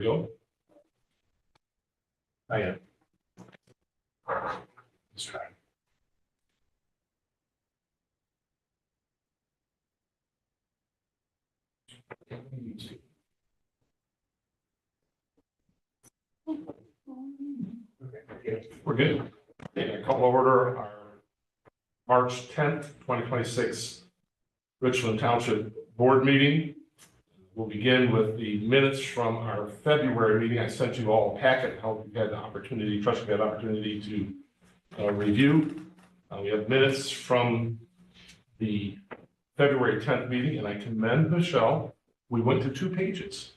Go. I am. Let's try. We're good. Okay, call to order our March 10th, 2026 Richland Township Board meeting. We'll begin with the minutes from our February meeting. I sent you all a packet. I hope you had the opportunity, trust you had the opportunity to review. We have minutes from the February 10th meeting, and I commend Michelle. We went to 2 pages.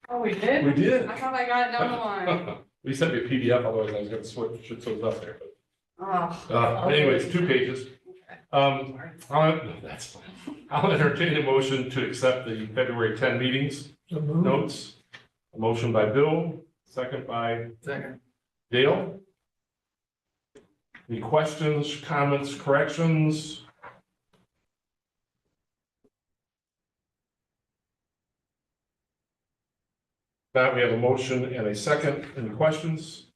Oh, we did? We did. I thought I got it down the line. We sent me a PDF, otherwise I was going to switch those up there. Oh. Anyways, 2 pages. Sorry. That's fine. I'll entertain a motion to accept the February 10 meetings notes. A motion by Bill, second by Dale. Any questions, comments, corrections? That we have a motion and a second. Any questions?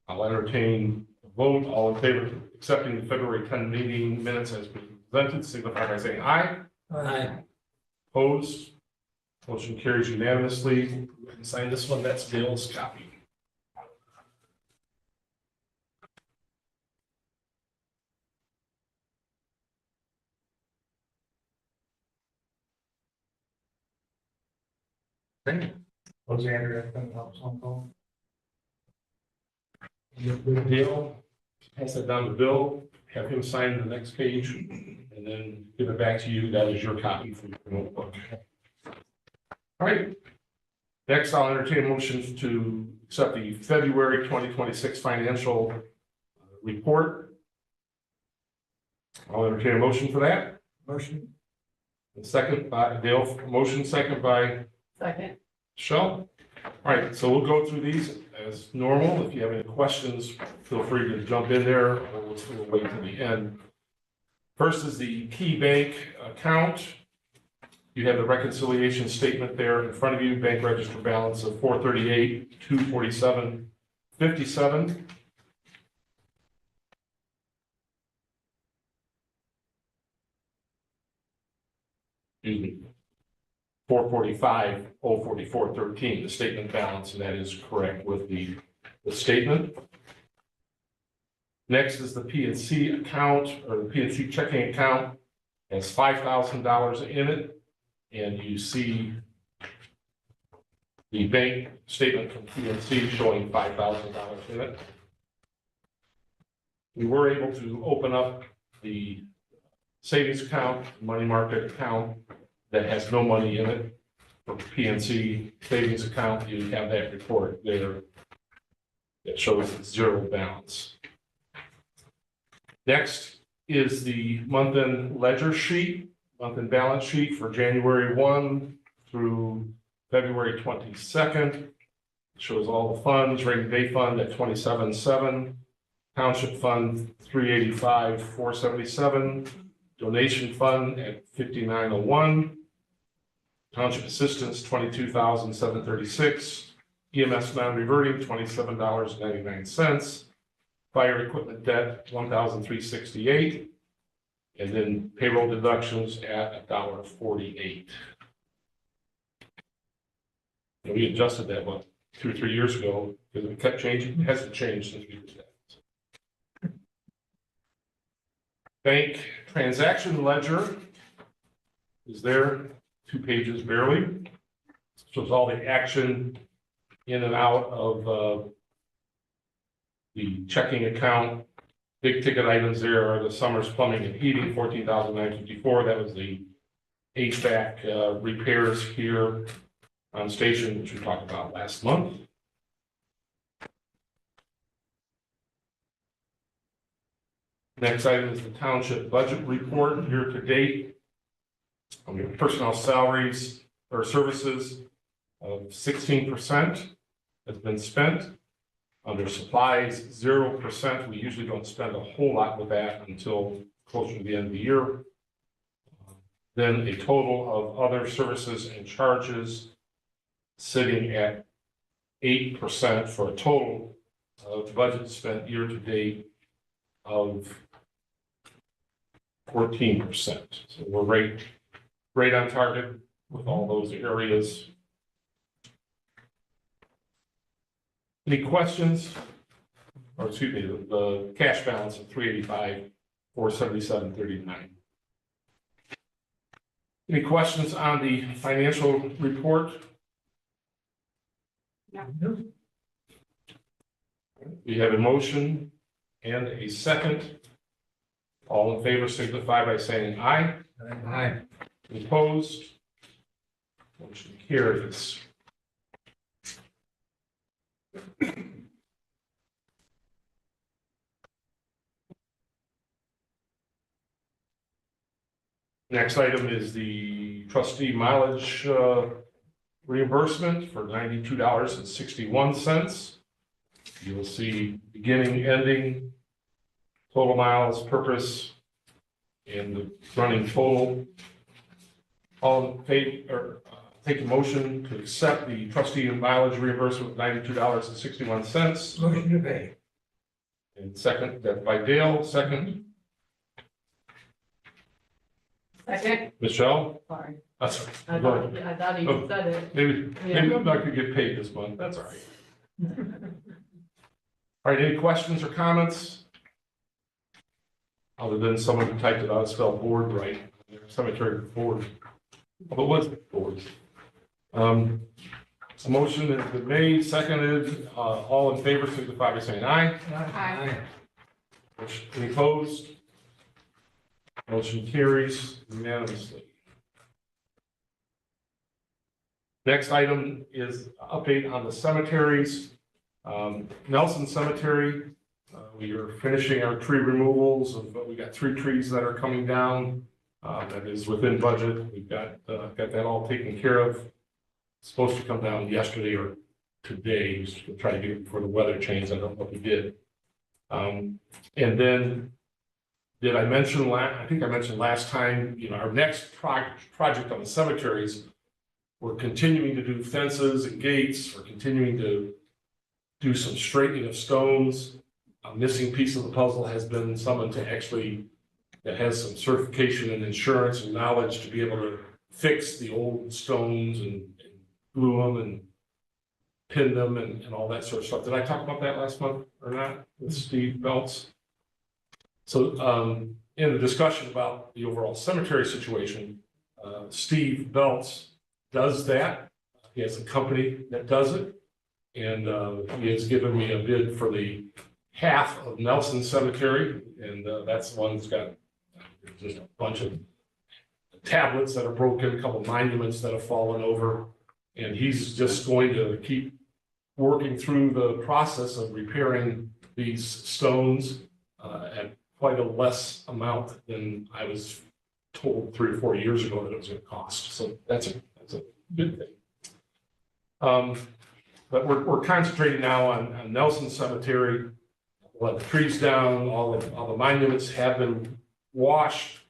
I'll entertain a vote. All in favor of accepting the February 10 meeting minutes as presented, signify by saying aye. Aye. Opposed? Motion carries unanimously. Go ahead and sign this one. That's Dale's copy. Alexander, I think helps on phone. Dale, pass that down to Bill, have him sign the next page, and then give it back to you. That is your copy from your notebook. All right. Next, I'll entertain a motion to accept the February 2026 financial report. I'll entertain a motion for that. Motion. And second by Dale, motion second by Second. Michelle. All right, so we'll go through these as normal. If you have any questions, feel free to jump in there, or we'll wait to the end. First is the Key Bank account. You have the reconciliation statement there in front of you, bank register balance of $438,247.57. Excuse me. 445,044.13, the statement balance, and that is correct with the statement. Next is the PNC account, or the PNC checking account, has $5,000 in it, and you see the bank statement from PNC showing $5,000 in it. We were able to open up the savings account, money market account, that has no money in it. For PNC savings account, you have that report there that shows it's 0 balance. Next is the month-end ledger sheet, month-end balance sheet for January 1 through February 22nd. It shows all the funds, rainy day fund at 27.7, township fund 385,477, donation fund at 5901. Township assistance, $22,736. EMS non-reverting, $27.99. Fire equipment debt, $1,368. And then payroll deductions at $1.48. And we adjusted that, 2 or 3 years ago, because it kept changing. It hasn't changed since we did that. Bank transaction ledger is there. 2 pages barely. Shows all the action in and out of the checking account. Big ticket items there are the Summers Plumbing and Heating, $14,954. That was the HVAC repairs here on station, which we talked about last month. Next item is the township budget report year to date. On your personnel salaries or services of 16% has been spent. Under supplies, 0%. We usually don't spend a whole lot with that until closer to the end of the year. Then a total of other services and charges sitting at 8% for a total of budget spent year to date of 14%. So we're right on target with all those areas. Any questions? Or excuse me, the cash balance of 385, 477.39. Any questions on the financial report? No. We have a motion and a second. All in favor signify by saying aye. Aye. Opposed? Motion carries. Next item is the trustee mileage reimbursement for $92.61. You will see beginning, ending, total miles, purpose, and the running total. All in favor, take a motion to accept the trustee mileage reimbursement of $92.61. Motion to pay. And second, that by Dale, second, Second, Michelle. sorry. That's all I right. Go ahead. thought he said it. Maybe I'm not gonna get paid this month, that's all right. All right, any questions or comments? Other than someone who typed it out, spelled board right, cemetery board. But it was board. A motion has been made, seconded, all in favor, signify by saying aye. Aye. Any opposed? Motion carries unanimously. Next item is update on the cemeteries. Nelson Cemetery, we are finishing our tree removals we got 3 trees that are coming down. That is within budget. We've got that all taken care of. It's supposed to come down yesterday or today, just to try to get it before the weather changed. I don't know if we did. And then, did I mention I think I mentioned last time, our next project on the cemeteries, we're continuing to do fences and gates. We're continuing to do some straightening of stones. A missing piece of the puzzle has been someone that has some certification and insurance and knowledge to be able to fix the old stones and glue them and pin them and all that sort of stuff. Did I talk about that last month or not with Steve Belts? So in the discussion about the overall cemetery situation, Steve Belts does that. He has a company that does it. And he has given me a bid for the half of Nelson Cemetery. And that's the one that's got just a bunch of tablets that are broken, a couple monuments that have fallen over. And he's just going to keep working through the process of repairing these stones at quite a less amount than I was told 3 or 4 years ago that it was going to cost. So that's a good thing. But we're concentrating now on Nelson Cemetery. We'll have the trees down, all the monuments have been washed.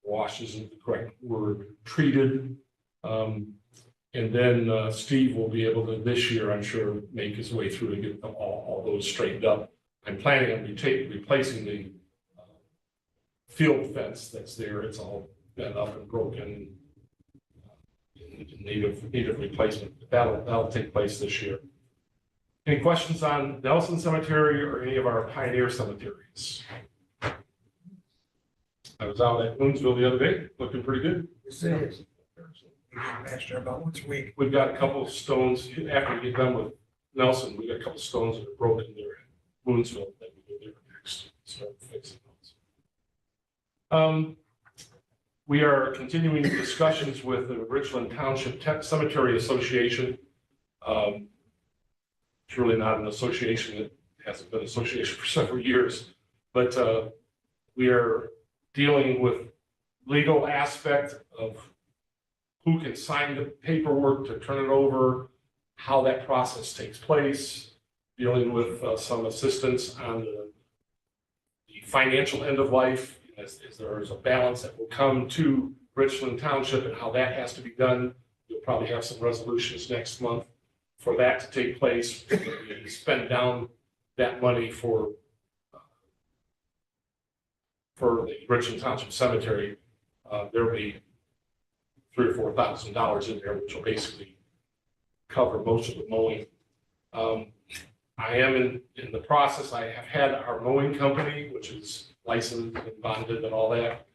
Wash isn't the correct word, treated. And then Steve will be able to, this year, I'm sure, make his way through and get them all those straightened up. I'm planning on replacing the field fence that's there. It's all bent up and broken. Need of replacement. That'll take place this year. Any questions on Nelson Cemetery or any of our pioneer cemeteries? I was out at Moonsville the other day, looking pretty good. Yes, it is. Master about once a week. We've got a couple of stones, after we get done with Nelson, we got a couple of stones that are broken there at Moonsville that we go there next, start fixing those. We are continuing discussions with the Richland Township Cemetery Association. It's really not an association, that hasn't been an association for several years, but we are dealing with legal aspect of who can sign the paperwork to turn it over, how that process takes place, dealing with some assistance on the financial end of life, as there is a balance that will come to Richland Township and how that has to be done. you'll probably have some resolutions next month for that to take place. We spend down that money for the Richland Township Cemetery. There'll be $3,000 or $4,000 in there, which will basically cover most of the mowing. I am in the process. I have had our mowing company, which is licensed and bonded and all that,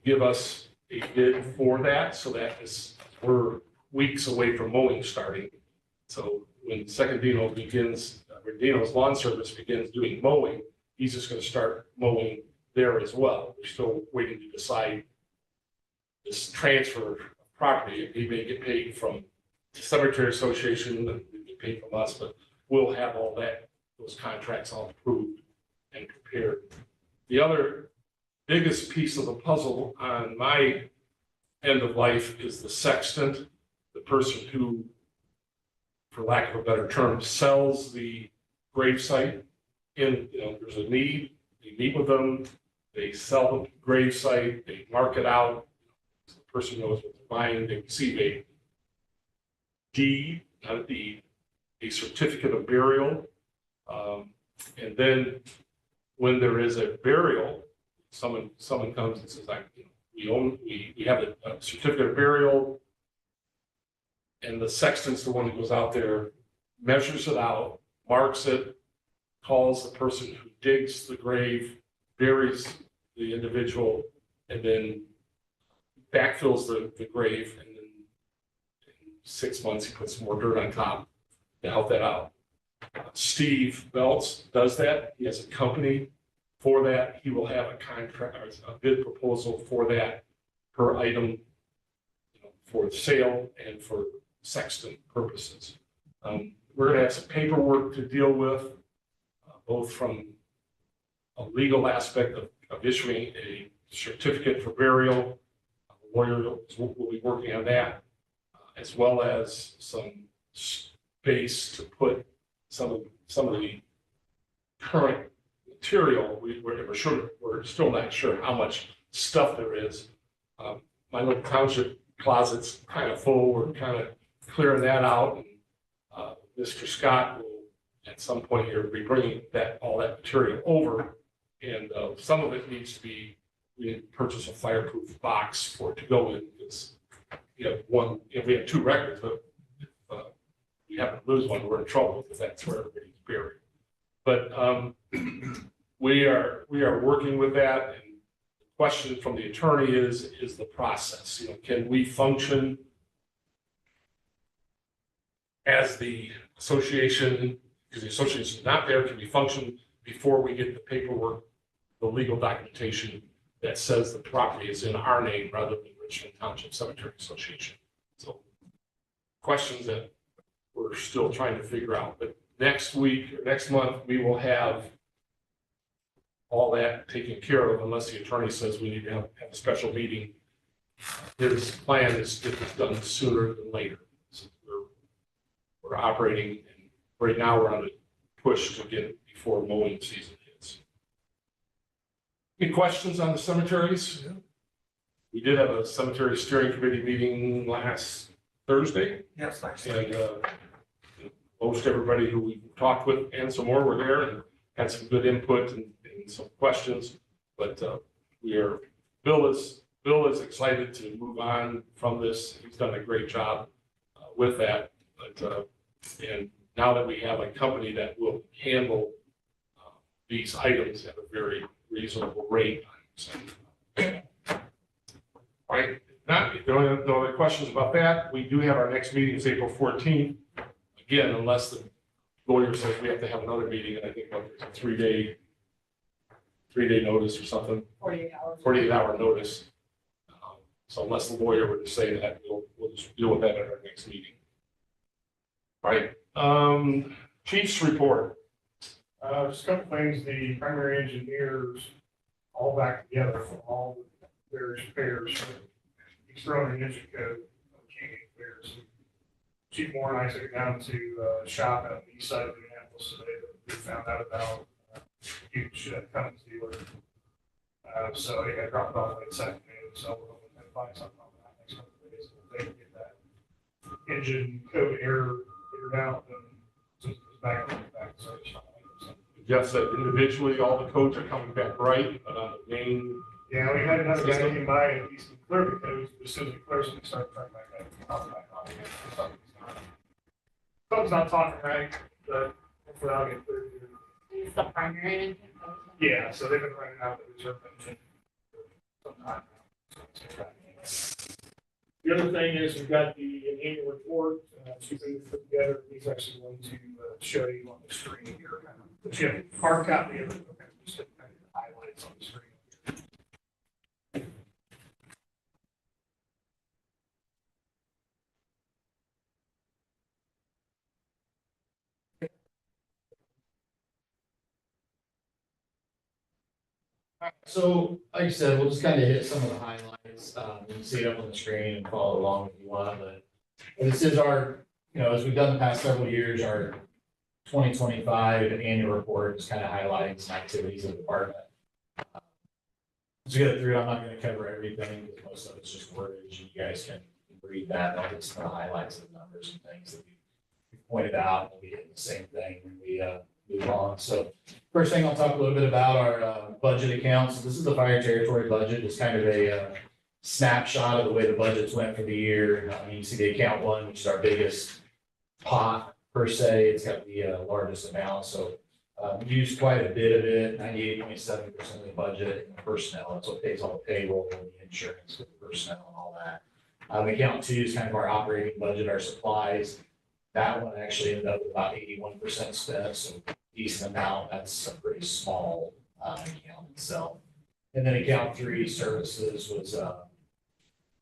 give us a bid for that. So that is, we're weeks away from mowing starting. So when Second Dino begins, Dino's Lawn Service begins doing mowing, he's just going to start mowing there as well. We're still waiting to decide this transfer of property. He may get paid from the Cemetery Association, and get paid from us, but we'll have all that, those contracts all approved and prepared. The other biggest piece of the puzzle on my end of life is the sexton, the person who, for lack of a better term, sells the gravesite. There's a need, they meet with them, they sell the gravesite, they mark it out, so the person knows what they're buying, they receive a deed, not a deed, a certificate of burial. And then when there is a burial, someone comes and says, we have a certificate of burial, and the sexton's the one who goes out there, measures it out, marks it, calls the person who digs the grave, buries the individual, and then backfills the grave, and then in 6 months he puts some more dirt on top to help that out. Steve Belts does that. He has a company for that. He will have a contract, a bid proposal for that per item, for sale and for sexton purposes. We're going to have some paperwork to deal with, both from a legal aspect of issuing a certificate for burial. A lawyer will be working on that, as well as some space to put some of the current material. We're still not sure how much stuff there is. My little township closet's kind of full. We're kind of clearing that out. And Mr. Scott will, at some point here, be bringing all that material over. And some of it needs to be, we need to purchase a fireproof box for it to go in. It's, if we have two records, but if we happen to lose one, we're in trouble because that's where everybody's buried. But we are working with that. And the question from the attorney is the process. Can we function as the association, because the association is not there, can we function before we get the paperwork, the legal documentation that says the property is in our name rather than Richland Township Cemetery Association? So questions that we're still trying to figure out. But next week or next month, we will have all that taken care of, unless the attorney says we need to have a special meeting. His plan is to get this done sooner than later. So we're operating, and right now we're on a push to get it before mowing season hits. Any questions on the cemeteries? Yeah. We did have a cemetery steering committee meeting last Thursday. Yes, thanks. And most everybody who we talked with and some more were there and had some good input and some questions. But Bill is excited to move on from this. He's done a great job with that. But and now that we have a company that will handle these items at a very reasonable rate. So, all right. If there are no other questions about that, we do have our next meeting is April 14th. Again, unless the lawyer says we have to have another meeting, and I think it's a three-day notice or something. 48 hours. 48-hour notice. So unless the lawyer were to say that, we'll just deal with that at our next meeting. All right. Chief's report. Just a couple things. The primary engineers all back together for all the various repairs. He's throwing an engine code on mechanic repairs. Chief Moore and I took it down to a shop out on the east side of Minneapolis today that we found out about huge Cummins dealer. So I got dropped off late this afternoon. So we're hoping to find something on that next couple of days. They can get that engine code error figured out, and just back on back. So Jeff said individually, all the codes are coming back right, but on the main, yeah, we had another guy came by and he cleared the codes, but as soon as he clears them, he started trying back up. I was like, oh, man, something's not talking right, but hopefully I'll get through here. It's the primary engine. Yeah, so they've been running out the reserve engine for some time now. The other thing is we've got the annual report, two things put together. He's actually going to show you on the screen here. But you have a hard copy of it. Okay, just kind of highlights on the screen. So, like I said, we'll just kind of hit some of the highlights. You can see it up on the screen and follow along if you want, but this is our, as we've done the past several years, our 2025 annual report is kind of highlighting some activities of the department. To go through, I'm not going to cover everything because most of it's just wordage, and you guys can read that. I'll get some highlights of the numbers and things that we've pointed out. We'll be hitting the same thing when we move on. So first thing, I'll talk a little bit about our budget accounts. This is the fire territory budget. It's kind of a snapshot of the way the budgets went for the year. You see the account one, which is our biggest pot per se. It's got the largest amount. So we used quite a bit of it, 98.7% of the budget in personnel. That's what pays all the payroll and the insurance for the personnel and all that. Account two is kind of our operating budget, our supplies. That one actually ended up with about 81% spent, so decent amount. That's a pretty small account itself. And then account three, services, was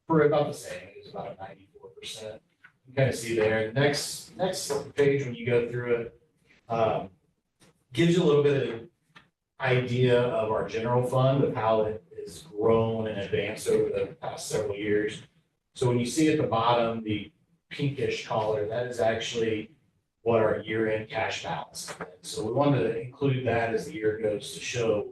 for about the same. It was about 94%. You kind of see there. The next page, when you go through it, gives you a little bit of idea of our general fund, of how it has grown and advanced over the past several years. So when you see at the bottom, the pinkish color, that is actually what our year-end cash balance is. So we wanted to include that as the year goes to show,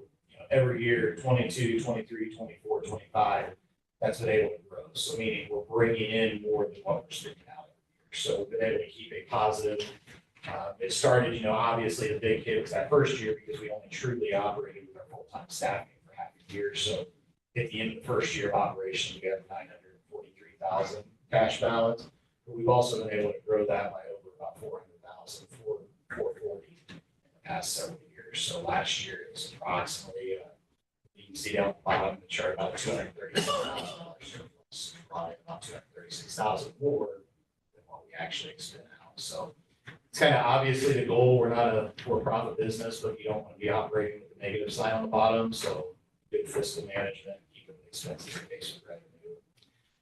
every year, 22, 23, 24, 25, that's been able to grow. So meaning we're bringing in more than what we're spending out every year. So we've been able to keep a positive. It started, obviously the big hit was that first year because we only truly operated with our full-time staffing for half a year. So at the end of the first year of operation, we had 943,000 cash balance. But we've also been able to grow that by over about 400,000, 440 in the past several years. So last year it was approximately, you can see down the bottom of the chart, about $236,000 surplus, probably about 236,000 more than what we actually expend out. So it's kind of obviously the goal. We're not a for-profit business, but you don't want to be operating with the negative sign on the bottom. So good fiscal management, keeping the expenses in base with revenue.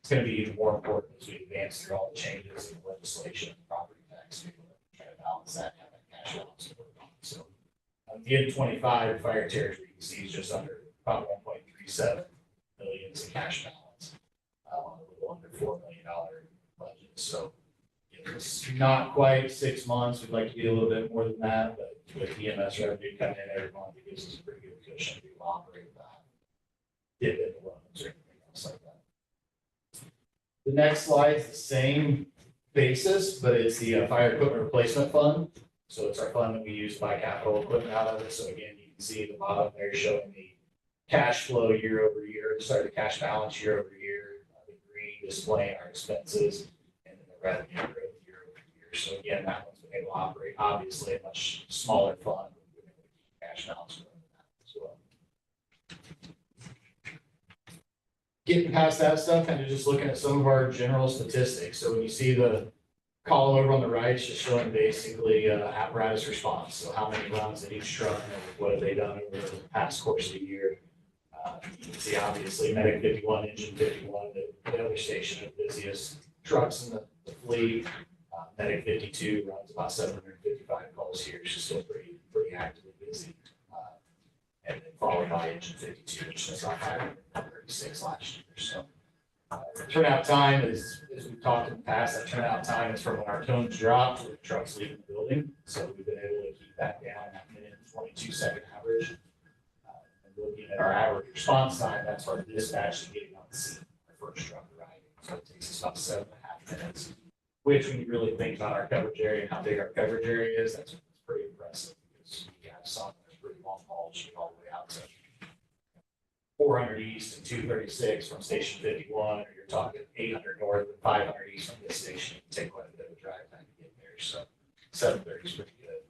It's going to be even more important as we advance through all the changes in legislation and property tax. We're going to try to balance that and have that cash balance to work on. So at the end of 25, fire territory, you can see is just under about 1.37 million in cash balance on a little under $4 million budget. So it's not quite 6 months. We'd like to get a little bit more than that, but with EMS revenue coming in every month, it gives us a pretty good cushion to operate that. Dip in the loans or anything else like that. The next slide is the same basis, but it's the fire equipment replacement fund. So it's our fund that we use to buy capital equipment out of it. So again, you can see at the bottom there showing the cash flow year over year, the cash balance year over year, the green displaying our expenses, and then the revenue growth year over year. So again, that one's been able to operate obviously a much smaller fund. We've been able to keep cash balance growing as well. Getting past that stuff, kind of just looking at some of our general statistics. So when you see the column over on the right, it's just showing basically apparatus response. So how many runs at each truck, and what have they done over the past course of the year. You can see obviously Medic 51, Engine 51, the other station, the busiest trucks in the fleet. Medic 52 runs about 755 calls here. She's still pretty actively busy. And then followed by Engine 52, which is about 536 last year. So turnout time is, as we've talked in the past, that turnout time is from when our tones drop to the trucks leaving the building. So we've been able to keep that down at minute 22-second average. And looking at our average response time, that's our dispatch to getting on the scene, our first truck arriving. So it takes us about 7.5 minutes. which when you really think about our coverage area and how big our coverage area is, that's pretty impressive. Because we have some that's pretty long hauls, all the way out to 400 east and 236 from Station 51, or you're talking 800 north and 500 east from this station. It can take quite a bit of drive time to get there. So 730 is pretty good.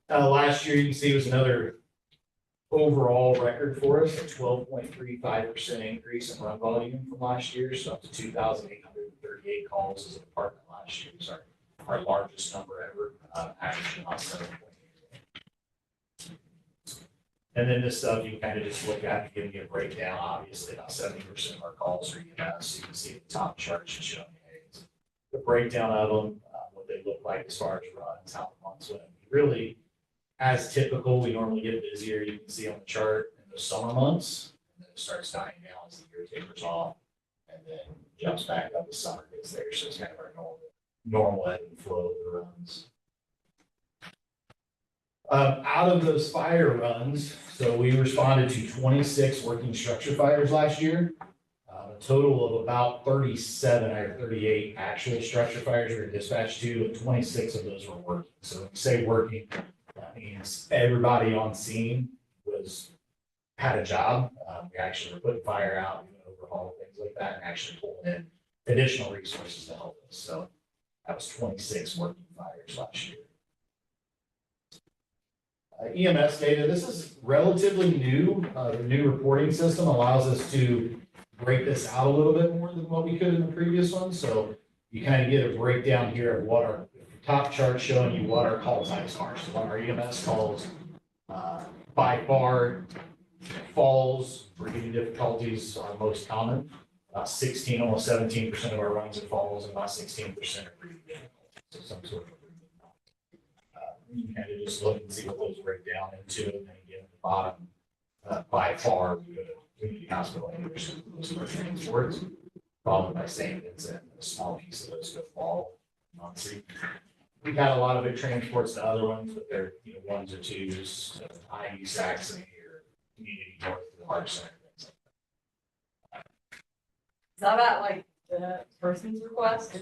Last year, you can see it was another overall record for us, a 12.35% increase in run volume from last year. So up to 2,838 calls as a department last year was our largest number ever, averaging about 7.8. And then this stuff, you can kind of just look at and give you a breakdown. Obviously, about 70% of our calls are EMS. You can see the top chart should show you the breakdown of them, what they look like as far as runs, how the months went. Really, as typical, we normally get busier. You can see on the chart in the summer months, and then it starts dying down as the year tapers off, and then jumps back up as summer gets there. So it's kind of our normal ebb and flow of the runs. Out of those fire runs, so we responded to 26 working structure fires last year. A total of about 37 or 38 actual structure fires we were dispatched to, and 26 of those were working. So when we say working, that means everybody on scene had a job. We actually were putting fire out, doing overhaul, things like that, and actually pulling in additional resources to help us. So that was 26 working fires last year. EMS data, this is relatively new. The new reporting system allows us to break this out a little bit more than what we could in the previous one. So you kind of get a breakdown here of what our top chart showing you what our call types are. So on our EMS calls, by far, falls, breathing difficulties are most common. About 16, almost 17% of our runs are falls, and about 16% are breathing difficulties. So some sort of you can kind of just look and see what those break down into, and then again at the bottom, by far, we go to community hospital and those are transports, followed by St. Vincent, and a small piece of those go fall. Honestly, we've had a lot of big transports to other ones, but they're ones or twos, IU Saxony or community north of the Heart Center. Things like that. Is that at like the person's request?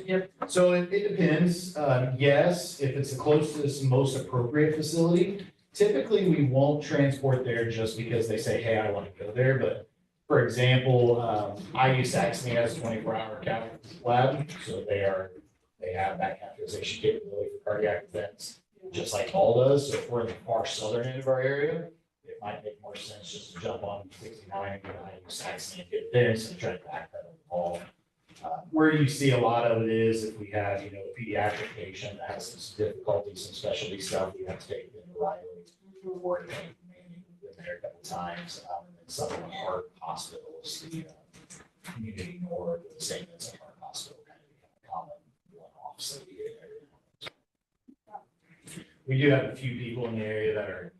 So it depends. Yes, if it's the closest, most appropriate facility, typically we won't transport there just because they say, hey, I want to go there. But for example, IU Saxony has a 24-hour cath lab, so they have that catheterization capability for cardiac events, just like Hall does. So if we're in the far southern end of our area, it might make more sense just to jump on 69 and go to IU Saxony and get there instead of trying to backpedal the Hall. Where you see a lot of it is if we have, a pediatric patient that has some difficulties, some specialty stuff, we have to take them to Riley or Manning there a couple times. And then some of the heart hospitals, the community north, the St. Vincent Heart Hospital, kind of common one-off. So we do have a few people in the area that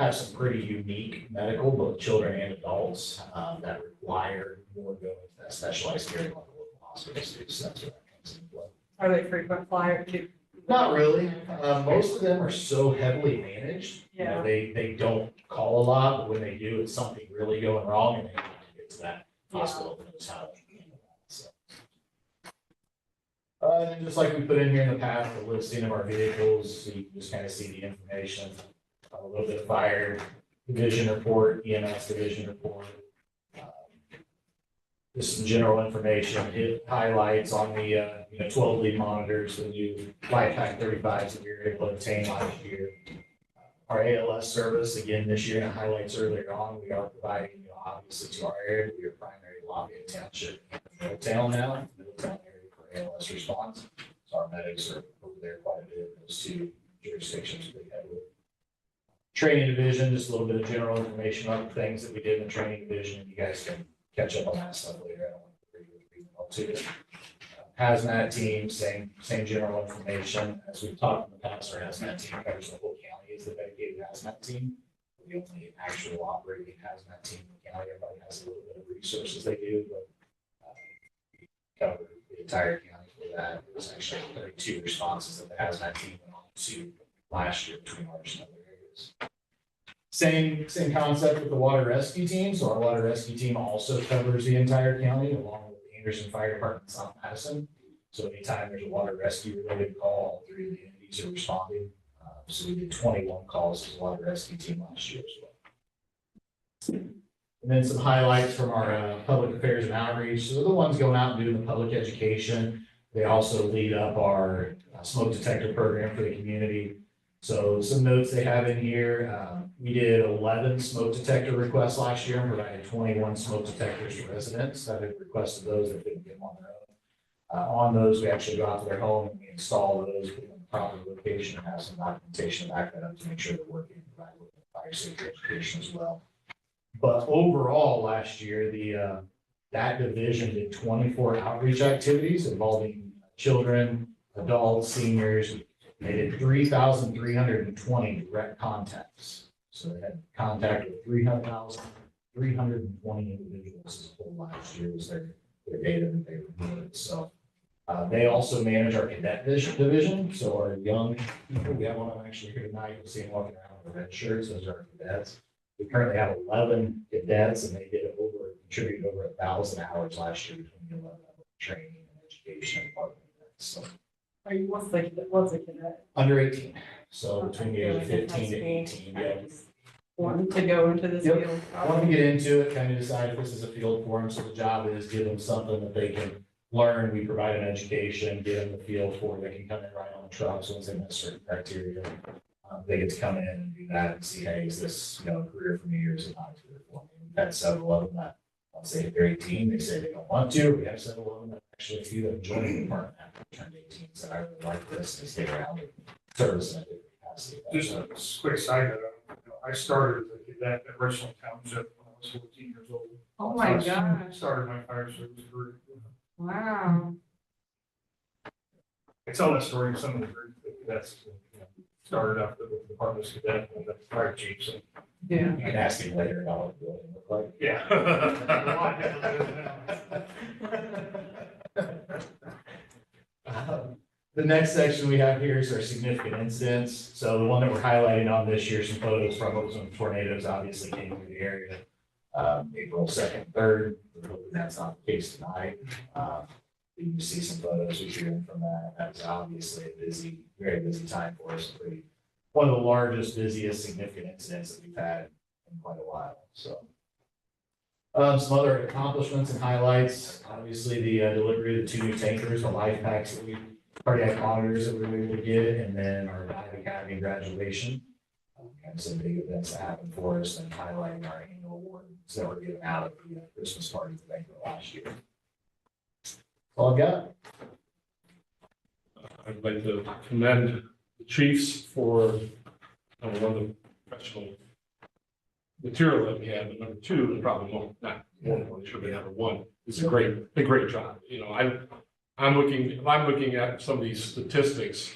have some pretty unique medical, both children and adults, that require more going to that specialized care level. So that's where that comes into play. Are they frequent flyer too? Not really. Most of them are so heavily managed. Yeah. They don't call a lot, but when they do, it's something really going wrong, and they have to get to that hospital that knows how to handle that. So. And then just like we put in here in the past, the listing of our vehicles, so you can just kind of see the information, a little bit of fire division report, EMS division report. Just some general information. It highlights on the 12 lead monitors, the new LifePak 35s that we were able to obtain last year. Our ALS service, again, this year, and it highlights earlier on, we are providing, obviously to our area, we are primary Lafayette Township, Middletown now, Middletown area for ALS response. So our medics are over there quite a bit in those two jurisdictions pretty heavily. Training division, just a little bit of general information on things that we did in the training division, and you guys can catch up on that stuff later. I don't want to read all to it. Hazmat team, same general information. As we've talked in the past, our hazmat team covers the whole county as the dedicated hazmat team. The only actual operating hazmat team in the county. Everybody has a little bit of resources they do, but we cover the entire county for that. It was actually 32 responses that the hazmat team went on to last year between ours and other areas. Same concept with the water rescue team. So our water rescue team also covers the entire county along with the Anderson Fire Department in South Madison. So anytime there's a water rescue related call, all three of the entities are responding. So we did 21 calls as a water rescue team last year as well. And then some highlights from our public affairs and outreach. So the ones going out and doing the public education. They also lead up our smoke detector program for the community. So some notes they have in here, we did 11 smoke detector requests last year and provided 21 smoke detectors to residents that had requested those that didn't get them on their own. On those, we actually go out to their home and we install those, put them in the proper location, and have some documentation to back that up to make sure they're working, provide with fire safety education as well. But overall, last year, that division did 24 outreach activities involving children, adults, seniors. They did 3,320 direct contacts. So they had contact with 320 individuals as a whole last year was their data that they reported. So they also manage our cadet division. So our young people, we have one of them actually here tonight. You'll see them walking around with red shirts. Those are our cadets. We currently have 11 cadets and they contributed over 1,000 hours last year between the 11 training and education and department. So. Are you, what's a cadet? Under 18, so between the age of Like 15 to 18, yeah. Wanting to go into this Yep. field. I want to get into it, kind of decide if this is a field for them, so the job is give them something that they can learn. We provide an education, give them the field for it. They can come in right on the trucks once they meet certain criteria. They get to come in and do that and see, hey, is this, a career for me or is it not a career for me? We've had several of them that, once they hit their 18, they say they don't want to. We have several of them that actually, a few that joined the department after they turned 18, said, I really like this, they stay around and service in a different capacity. Just a quick side note, I started as a cadet at Richland Township when I was 14 years old. Oh my So I gosh, Started my fire service career. wow. I tell that story to some of the cadets, started out with the department's cadet and the fire chiefs. And, Yeah. You can ask me later about what the building looked like. yeah. The next section we have here is our significant incidents. So the one that we're highlighting on this year, some photos from some tornadoes obviously came through the area. April 2nd, 3rd, we're hoping that's not the case tonight. You can see some photos we drew from that. That's obviously a busy, very busy time for us. One of the largest, busiest, significant incidents that we've had in quite a while, so. Some other accomplishments and highlights, obviously the delivery of the 2 new tankers, the life packs that cardiac monitors that we were able to get, and then our dive academy graduation. And some big events that happened for us and highlighting our annual awards that were given out at the Christmas party at the banquet last year. That's all I've got. I'd like to commend the chiefs for number one, the professional material that we have, but number two, and probably not more important, should be number one. It's a great job. I'm looking at some of these statistics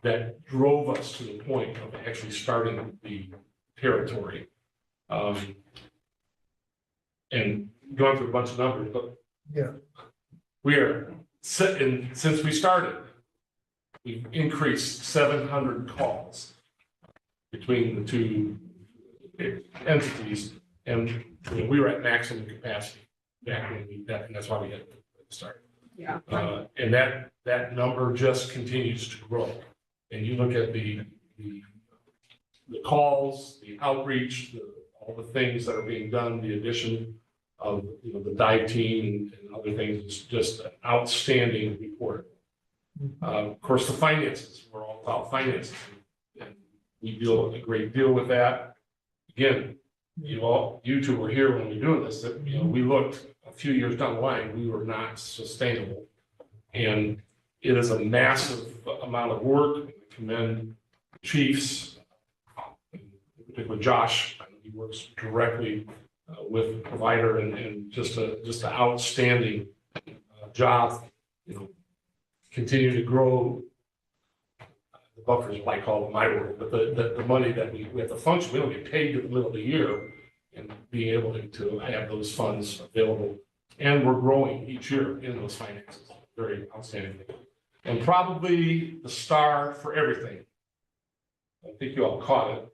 that drove us to the point of actually starting the territory. And going through a bunch of numbers, but Yeah. we are sitting, since we started, we've increased 700 calls between the two entities, and we were at maximum capacity back when and that's why we had to start. Yeah. And that number just continues to grow. And you look at the calls, the outreach, all the things that are being done, the addition of the dive team and other things, it's just an outstanding report. Of course, the finances, we're all about finances, and we deal a great deal with that. Again, you two were here when we were doing this, that we looked a few years down the line, we were not sustainable. And it is a massive amount of work. I commend chiefs, in particular Josh. He works directly with the provider and just an outstanding job. Continue to grow the buffers, what I call my word, but the money that we have to function, we don't get paid in the middle of the year, and being able to have those funds available. And we're growing each year in those finances. Very outstanding. And probably the star for everything. I think you all caught it.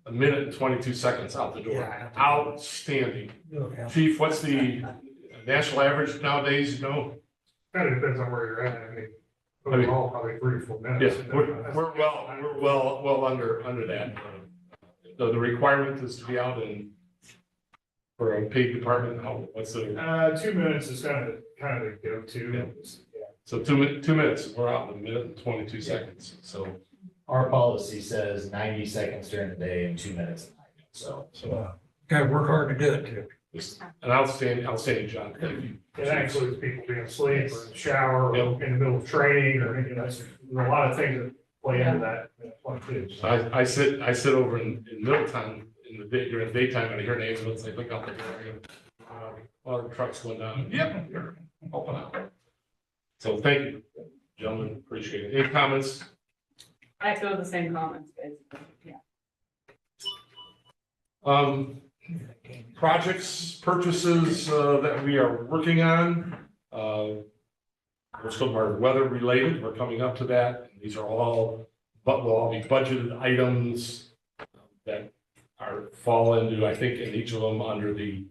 1 minute and 22 seconds out the door. Yeah. Outstanding. Chief, what's the national average nowadays, 15 kind of depends on where you're at. I mean, overall, probably 3 or 4 minutes. Yes, we're well under that. The requirement is to be out in, for a paid department, what's the, 2 minutes is kind of the go-to. Yeah. So 2 minutes, we're out in a minute and 22 seconds, so. Our policy says 90 seconds during the day and 2 minutes at night, so. Gotta work hard to do it too. Just an outstanding job, thank you. And that includes people being asleep or in the shower or in the middle of training or, there's a lot of things that play into that point too. So I sit over in Middletown in the day, during the daytime, and I hear an ambulance, I look out the door, a lot of trucks going down, yep, I'm here, helping out. So thank you, gentlemen, appreciate it. Any comments? I echo the same comments, basically, yeah. Projects, purchases, that we are working on, most of them are weather related, we're coming up to that. These are all, but will all be budgeted items that fall into, I think, in each of them under the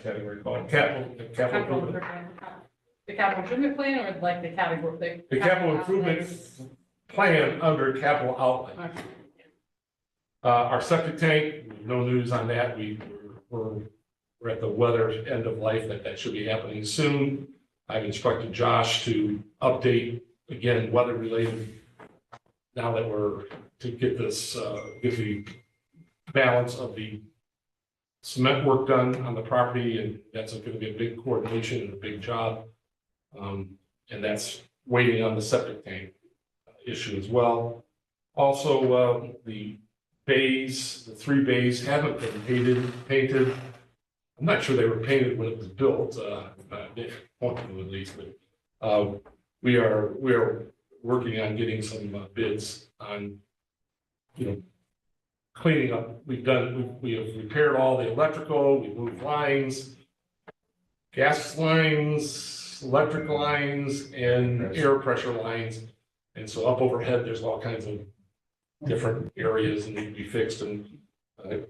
category called capital improvement. The capital improvement plan or like the category? The capital improvement plan under capital outlay. Okay. Our septic tank, no news on that. We're at the weather end of life, that should be happening soon. I've instructed Josh to update, again, weather related. Now that we're to get this, get the balance of the cement work done on the property, and that's going to be a big coordination and a big job. And that's waiting on the septic tank issue as well. Also, the bays, the 3 bays haven't been painted. I'm not sure they were painted when it was built, at least, but we are working on getting some bids on, cleaning up. We have repaired all the electrical, we moved lines, gas lines, electric lines, and air pressure lines. And so up overhead, there's all kinds of different areas that need to be fixed, and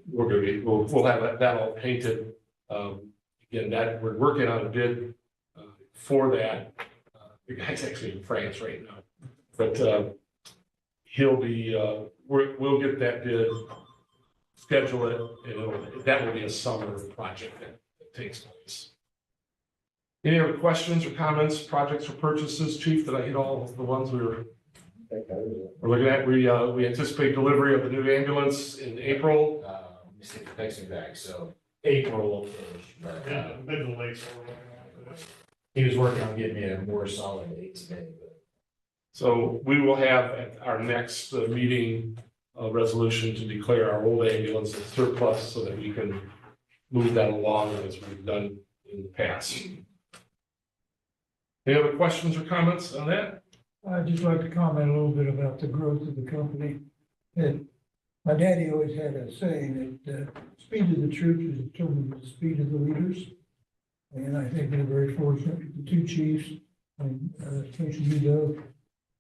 we'll have that all painted. Again, that we're working on a bid for that. The guy's actually in France right now, but he'll be. We'll get that bid, schedule it, and that will be a summer project that takes place. Any other questions or comments, projects or purchases, Chief? Did I hit all of the ones we're looking at? We anticipate delivery of the new ambulance in April. Let me see if it takes me back, so April. Mid to late. He was working on getting me a more solid date today, but. So we will have at our next meeting, a resolution to declare our old ambulance as surplus so that we can move that along as we've done in the past. Any other questions or comments on that? I'd just like to comment a little bit about the growth of the company. And my daddy always had a saying that speed of the troops is determined by the speed of the leaders. And I think we're very fortunate with the 2 chiefs, and especially you, Doug,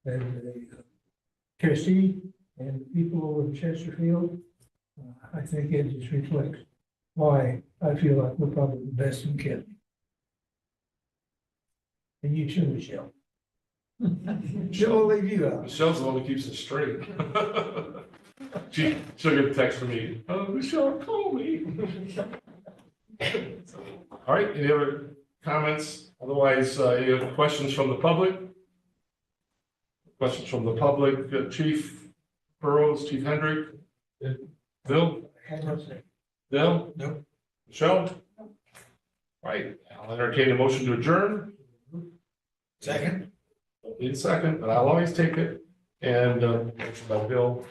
as a trustee and the people over in Chesterfield. I think it just reflects why I feel like we're probably the best in county. And you too, Michelle. She'll leave you out. Michelle's the one that keeps it straight. She'll get a text from me. Oh, Michelle, call me. All right, any other comments? Otherwise, any other questions from the public? Questions from the public, Chief Burrows, Chief Hendrick? Bill? Bill? Nope. Michelle? All right, I'll entertain a motion to adjourn. Second. Don't need a second, but I'll always take it. And motion by Bill,